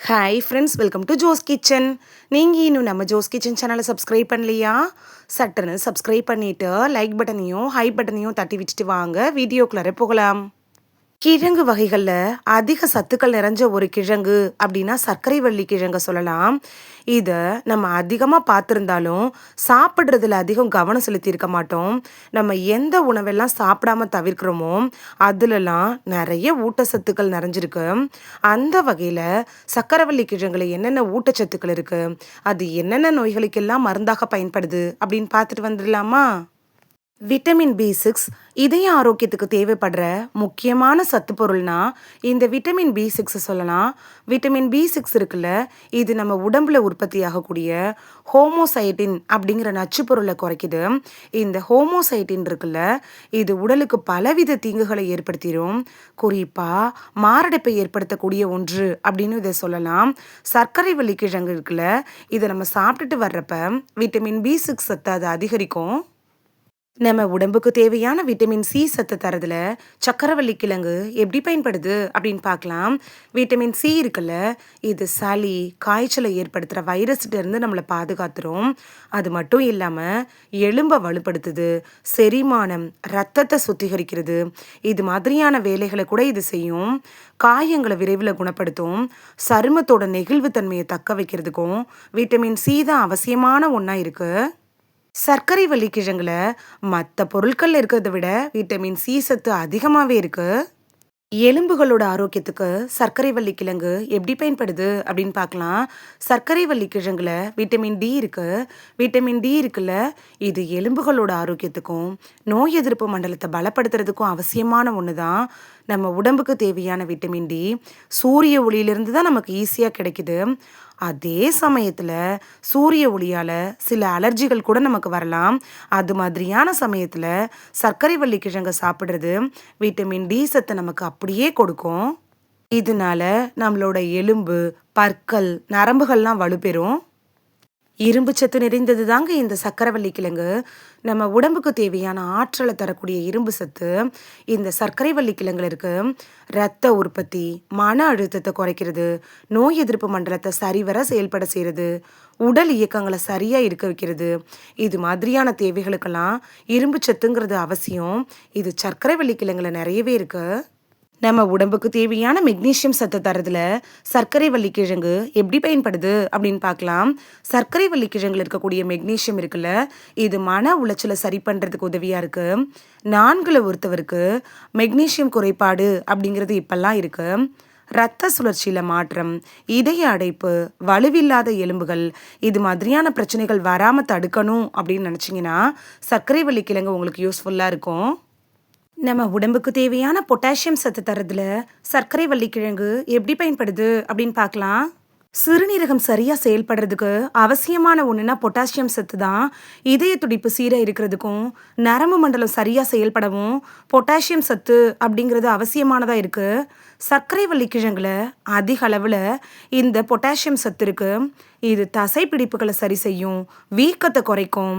Hi friends, welcome to Jo's Kitchen. நீங்கள் இன்னும் நம்ம ஜோஸ் கிச்சன் சேனலை சப்ஸ்கிரைப் பண்ணலையா? சட்டுன்னு சப்ஸ்கிரைப் பண்ணிவிட்டு லைக் பட்டனையும் ஹை பட்டனையும் தட்டி விட்டுட்டு வாங்க வீடியோக்குள்ளே போகலாம். கிழங்கு வகைகளில் அதிக சத்துக்கள் நிறைஞ்ச ஒரு கிழங்கு அப்படின்னா சர்க்கரை வள்ளி கிழங்க சொல்லலாம். இதை நம்ம அதிகமாக பார்த்துருந்தாலும் சாப்பிட்றதுல அதிகம் கவனம் செலுத்தியிருக்க மாட்டோம். நம்ம எந்த உணவெல்லாம் சாப்பிடாம தவிர்க்கிறோமோ அதுலலாம் நிறைய ஊட்டச்சத்துக்கள் நிறைஞ்சிருக்கு. அந்த வகையில் சர்க்கரைவள்ளி கிழங்குல என்னென்ன ஊட்டச்சத்துக்கள் இருக்குது, அது என்னென்ன நோய்களுக்கெல்லாம் மருந்தாக பயன்படுது அப்படின்னு பார்த்துட்டு வந்துடலாமா? விட்டமின் பி6 இதய ஆரோக்கியத்துக்கு தேவைப்படுற முக்கியமான சத்து பொருள்னா இந்த விட்டமின் பி6 சொல்லலாம். விட்டமின் பி6 இருக்குல்ல, இது நம்ம உடம்புல உற்பத்தி ஆகக்கூடிய ஹோமோசைட்டின் அப்படிங்கிற நச்சு பொருளை குறைக்குது. இந்த ஹோமோசைட்டின் இருக்குல்ல, இது உடலுக்கு பலவித தீங்குகளை ஏற்படுத்திடும். குறிப்பாக மாரடைப்பை ஏற்படுத்தக்கூடிய ஒன்று அப்படின்னு இதை சொல்லலாம். சர்க்கரை வள்ளி கிழங்கு இருக்குல்ல, இதை நம்ம சாப்பிட்டுட்டு வர்றப்ப விட்டமின் பி6 சத்து அது அதிகரிக்கும். நம்ம உடம்புக்கு தேவையான விட்டமின் சி சத்து தரதுல சக்கரவள்ளி கிழங்கு எப்படி பயன்படுது அப்படின்னு பார்க்கலாம். விட்டமின் சி இருக்குல்ல, இது சளி காய்ச்சலை ஏற்படுத்துகிற வைரஸ்கிட்ட இருந்து நம்மளை பாதுகாத்துரும். அது மட்டும் இல்லாமல் எலும்பை வலுப்படுத்துது, செரிமானம், ரத்தத்தை சுத்திகரிக்கிறது, இது மாதிரியான வேலைகளை கூட இது செய்யும். காயங்களை விரைவில் குணப்படுத்தும். சருமத்தோட நெகிழ்வு தன்மையை தக்க வைக்கிறதுக்கும் விட்டமின் சி தான் அவசியமான ஒன்றா இருக்குது. சர்க்கரை வள்ளி கிழங்குல மற்ற பொருட்கள் இருக்கிறத விட விட்டமின் சி சத்து அதிகமாகவே இருக்கு. எலும்புகளோட ஆரோக்கியத்துக்கு சர்க்கரை வள்ளி கிழங்கு எப்படி பயன்படுது அப்படின்னு பார்க்கலாம். சர்க்கரை வள்ளி கிழங்குல விட்டமின் டி இருக்கு. விட்டமின் டி இருக்குல்ல, இது எலும்புகளோட ஆரோக்கியத்துக்கும் நோய் எதிர்ப்பு மண்டலத்தை பலப்படுத்துறதுக்கும் அவசியமான ஒன்று தான். நம்ம உடம்புக்கு தேவையான விட்டமின் டி சூரிய ஒளியிலிருந்து தான் நமக்கு ஈஸியாக கிடைக்குது. அதே சமயத்தில் சூரிய ஒளியால் சில அலர்ஜிகள் கூட நமக்கு வரலாம். அது மாதிரியான சமயத்தில் சர்க்கரை வள்ளி கிழங்கை சாப்பிட்றது விட்டமின் டி சத்தை நமக்கு அப்படியே கொடுக்கும். இதனால நம்மளோட எலும்பு, பற்கள், நரம்புகள்லாம் வலுப்பெறும். இரும்பு சத்து நிறைந்தது தாங்க இந்த சர்க்கரைவள்ளி கிழங்கு. நம்ம உடம்புக்கு தேவையான ஆற்றலை தரக்கூடிய இரும்பு சத்து இந்த சர்க்கரைவள்ளி கிழங்குல இருக்கு. இரத்த உற்பத்தி, மன அழுத்தத்தை குறைக்கிறது, நோய் எதிர்ப்பு மண்டலத்தை சரிவர செயல்பட செய்கிறது, உடல் இயக்கங்களை சரியா இருக்க வைக்கிறது, இது மாதிரியான தேவைகளுக்கெல்லாம் இரும்பு சத்துங்கிறது அவசியம். இது சர்க்கரைவள்ளி கிழங்குல நிறையவே இருக்கு. நம்ம உடம்புக்கு தேவையான மெக்னீசியம் சத்து தரதுல சர்க்கரை வள்ளி கிழங்கு எப்படி பயன்படுது அப்படின்னு பார்க்கலாம். சர்க்கரை வள்ளி கிழங்குல இருக்கக்கூடிய மெக்னீசியம் இருக்குல்ல, இது மன உளைச்சலை சரி பண்ணுறதுக்கு உதவியாக இருக்கு. நான்குல ஒருத்தவருக்கு மெக்னீசியம் குறைபாடு அப்படிங்கிறது இப்பெல்லாம் இருக்கு. இரத்த சுழற்சியில் மாற்றம், இதய அடைப்பு, வலுவில்லாத எலும்புகள், இது மாதிரியான பிரச்சனைகள் வராமல் தடுக்கணும் அப்படின்னு நினச்சிங்கன்னா சர்க்கரை வள்ளி கிழங்கு உங்களுக்கு யூஸ்ஃபுல்லாக இருக்கும். நம்ம உடம்புக்கு தேவையான பொட்டாசியம் சத்து தரதுல சர்க்கரை வள்ளி கிழங்கு எப்படி பயன்படுது அப்படின்னு பார்க்கலாம். சிறுநீரகம் சரியா செயல்படுறதுக்கு அவசியமான ஒண்ணுன்னா பொட்டாசியம் சத்து தான். இதய துடிப்பு சீராக இருக்கிறதுக்கும் நரம்பு மண்டலம் சரியா செயல்படவும் பொட்டாசியம் சத்து அப்படிங்கிறது அவசியமானதா இருக்கு. சர்க்கரை வள்ளி கிழங்குல அதிக அளவுல இந்த பொட்டாசியம் சத்து இருக்கு. இது தசை பிடிப்புகளை சரி செய்யும், வீக்கத்தை குறைக்கும்,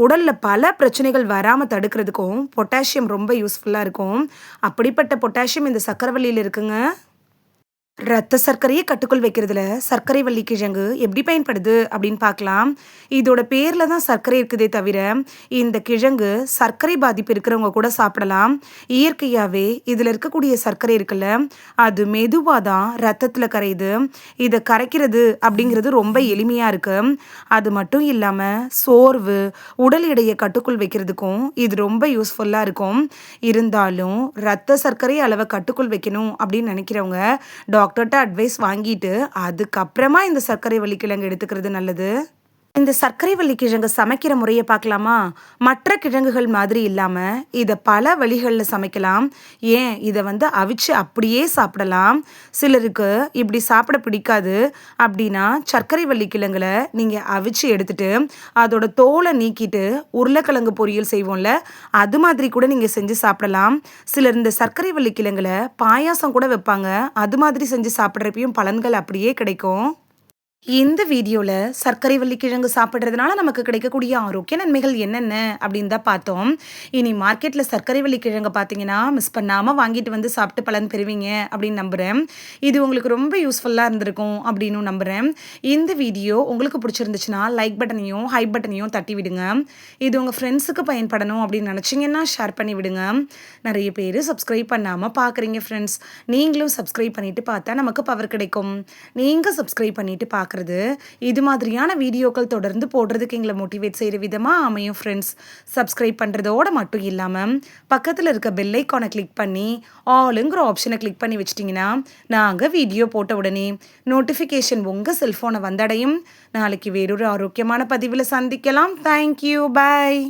உடல்ல பல பிரச்சனைகள் வராமல் தடுக்கிறதுக்கும் பொட்டாசியம் ரொம்ப யூஸ்ஃபுல்லாக இருக்கும். அப்படிப்பட்ட பொட்டாசியம் இந்த சர்க்கரைவள்ளியில் இருக்குங்க. ரத்த சர்க்கரையை கட்டுக்குள் வைக்கிறதுல சர்க்கரை வள்ளி கிழங்கு எப்படி பயன்படுது அப்படின்னு பார்க்கலாம். இதோட பேரில் தான் சர்க்கரை இருக்குதே தவிர இந்த கிழங்கு சர்க்கரை பாதிப்பு இருக்கிறவங்க கூட சாப்பிடலாம். இயற்கையாகவே இதில் இருக்கக்கூடிய சர்க்கரை இருக்குல்ல, அது மெதுவாக தான் ரத்தத்தில் கரையுது. இதை கரைக்கிறது அப்படிங்கிறது ரொம்ப எளிமையாக இருக்கு. அது மட்டும் இல்லாமல் சோர்வு, உடல் எடையை கட்டுக்குள் வைக்கிறதுக்கும் இது ரொம்ப யூஸ்ஃபுல்லாக இருக்கும். இருந்தாலும் ரத்த சர்க்கரை அளவை கட்டுக்குள் வைக்கணும் அப்படின்னு நினைக்கிறவங்க டாக்டர்கிட்ட அட்வைஸ் வாங்கிட்டு அதுக்கப்புறமா இந்த சர்க்கரை வள்ளி கிழங்கு எடுத்துக்கிறது நல்லது. இந்த சர்க்கரை வள்ளி கிழங்கு சமைக்கிற முறையை பார்க்கலாமா? மற்ற கிழங்குகள் மாதிரி இல்லாமல் இதை பல வழிகளில் சமைக்கலாம். ஏன், இதை அவிச்சு அப்படியே சாப்பிடலாம். சிலருக்கு இப்படி சாப்பிட பிடிக்காது அப்படின்னா சர்க்கரை வள்ளி கிழங்குல நீங்கள் அவிச்சு எடுத்துட்டு அதோட தோலை நீக்கிட்டு உருளைக்கிழங்கு பொரியல் செய்வோம்ல, அது மாதிரி கூட நீங்கள் செஞ்சு சாப்பிடலாம். சிலர் இந்த சர்க்கரை வள்ளி கிழங்குல பாயாசம் கூட வைப்பாங்க. அது மாதிரி செஞ்சு சாப்பிட்றப்பையும் பலன்கள் அப்படியே கிடைக்கும். இந்த வீடியோல சர்க்கரை வள்ளி கிழங்கு சாப்பிடுறதுனால நமக்கு கிடைக்கக்கூடிய ஆரோக்கிய நன்மைகள் என்னென்ன அப்படின்னு தான் பார்த்தோம். இனி மார்க்கெட்ல சர்க்கரை வள்ளி கிழங்க பார்த்தீங்கன்னா, மிஸ் பண்ணாம வாங்கிட்டு வந்து சாப்பிட்டு பலன் பெறுவீங்க அப்படின்னு நம்புறேன். இது உங்களுக்கு ரொம்ப யூஸ்ஃபுல்லா இருந்திருக்கும் அப்படின்னும் நம்புறேன். இந்த வீடியோ உங்களுக்கு பிடிச்சிருந்துச்சுன்னா, லைக் பட்டனையும், ஹைப் பட்டனையும் தட்டி விடுங்க. இது உங்க ஃப்ரெண்ட்ஸுக்கு பயன்படணும் அப்படின்னு நினைச்சீங்கன்னா, ஷேர் பண்ணி விடுங்க. நிறைய பேர் சப்ஸ்கிரைப் பண்ணாம பார்க்குறீங்க ஃப்ரெண்ட்ஸ். நீங்களும் சப்ஸ்கிரைப் பண்ணிட்டு பார்த்தா நமக்கு பவர் கிடைக்கும். நீங்க சப்ஸ்கிரைப் பண்ணிட்டு பார்க்குறது இது மாதிரியான வீடியோக்கள் தொடர்ந்து போடுறதுக்கு எங்களை மோட்டிவேட் செய்கிற விதமாக அமையும் ஃப்ரெண்ட்ஸ். சப்ஸ்கிரைப் பண்ணுறதோட மட்டும் இல்லாமல் பக்கத்தில் இருக்க பெல் ஐக்கானை கிளிக் பண்ணி ஆளுங்கிற ஆப்ஷனை கிளிக் பண்ணி வச்சிட்டிங்கன்னா நாங்கள் வீடியோ போட்ட உடனே நோட்டிஃபிகேஷன் உங்கள் செல்ஃபோனை வந்தடையும். நாளைக்கு வேறொரு ஆரோக்கியமான பதிவில் சந்திக்கலாம். தேங்க்யூ, பாய்.